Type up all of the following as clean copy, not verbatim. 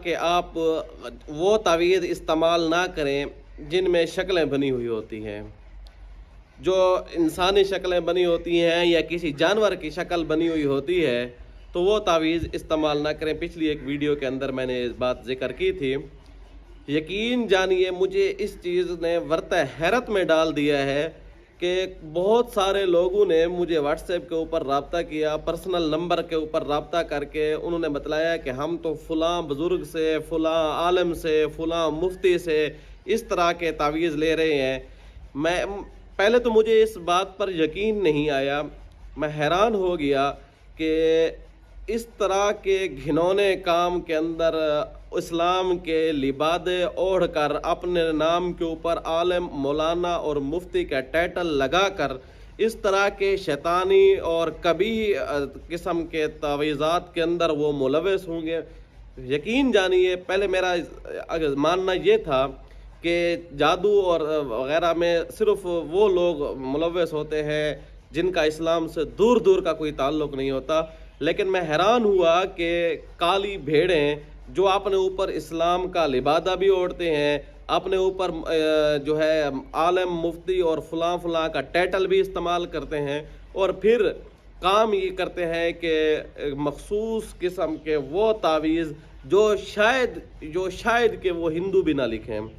कि आप वो तावीज़ इस्तेमाल ना करें जिनमें शक्लें बनी हुई होती हैं। जो इंसानी शक्लें बनी होती हैं या किसी जानवर की शक्ल बनी हुई होती है, तो वो तावीज़ इस्तेमाल ना करें। पिछली एक वीडियो के अंदर मैंने इस बात ज़िक्र की थी। यकीन जानिए, मुझे इस चीज़ ने वर्त हैरत में डाल दिया है कि बहुत सारे लोगों ने मुझे व्हाट्सएप के ऊपर राब्ता किया, पर्सनल नंबर के ऊपर राब्ता करके उन्होंने बतलाया कि हम तो फ़लाँ बुज़ुर्ग से, फ़लाँ आलिम से, फ़लाँ मुफ्ती से इस तरह के तावीज़ ले रहे हैं। मैं पहले तो मुझे इस बात पर यकीन नहीं आया। मैं हैरान हो गया कि इस तरह के घिनौने काम के अंदर इस्लाम के लिबादे ओढ़ कर अपने नाम के ऊपर आलिम, मौलाना और मुफ्ती का टाइटल लगाकर इस तरह के शैतानी और कबीह किस्म के तावीज़ात के अंदर वो मुलव्वस होंगे। यकीन जानिए, पहले मेरा मानना ये था कि जादू और वग़ैरह में सिर्फ़ वो लोग मुलव्वस होते हैं जिनका इस्लाम से दूर दूर का कोई ताल्लुक़ नहीं होता। लेकिन मैं हैरान हुआ कि काली भेड़ें जो अपने ऊपर इस्लाम का लिबादा भी ओढ़ते हैं, अपने ऊपर जो है आलिम, मुफ्ती और फ़लाँ फ़लाँ का टाइटल भी इस्तेमाल करते हैं, और फिर काम ये करते हैं कि मख़सूस किस्म के वो तावीज़ जो शायद कि वो हिंदू भी ना लिखें।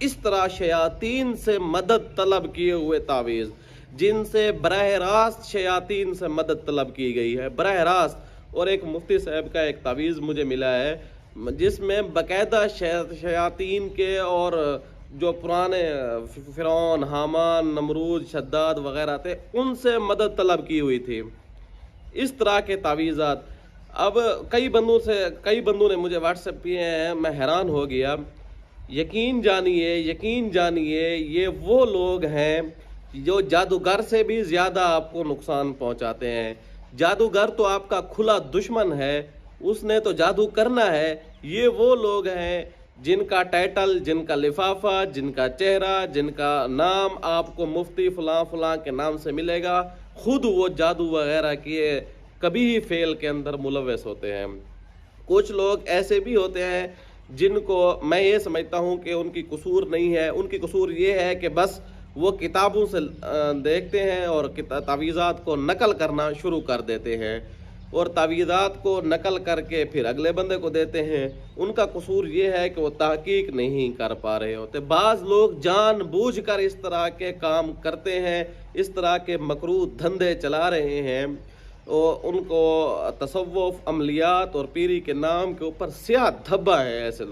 इस तरह शयातीन से मदद तलब किए हुए तावीज़, जिनसे बराह रास्त शयातीन से मदद तलब की गई है, बराह रास्त। और एक मुफ्ती साहब का एक तावीज़ मुझे मिला है जिसमें बाकायदा शयातीन के और जो पुराने फ़िरौन, हामान, नमरूद, शद्दाद वग़ैरह थे, उनसे मदद तलब की हुई थी। इस तरह के तावीज़ात अब कई बंदों ने मुझे व्हाट्सएप किए हैं। मैं हैरान हो गया। यकीन जानिए, ये वो लोग हैं जो जादूगर से भी ज़्यादा आपको नुकसान पहुंचाते हैं। जादूगर तो आपका खुला दुश्मन है, उसने तो जादू करना है। ये वो लोग हैं जिनका टाइटल, जिनका लिफाफा, जिनका चेहरा, जिनका नाम आपको मुफ्ती फ़लाँ फ़लाँ के नाम से मिलेगा, खुद वो जादू वगैरह किए कभी ही फेल के अंदर मुलव्वस होते हैं। कुछ लोग ऐसे भी होते हैं जिनको मैं ये समझता हूँ कि उनकी कसूर नहीं है। उनकी कसूर ये है कि बस वो किताबों से देखते हैं और तावीज़ात को नकल करना शुरू कर देते हैं, और तावीज़ात को नकल करके फिर अगले बंदे को देते हैं। उनका कसूर ये है कि वो तहकीक नहीं कर पा रहे होते। बाज़ लोग जानबूझकर इस तरह के काम करते हैं, इस तरह के मकरूह धंधे चला रहे हैं, और उनको तसव्वुफ़, अमलियात और पीरी के नाम के ऊपर स्याह धब्बा है ऐसे लोग।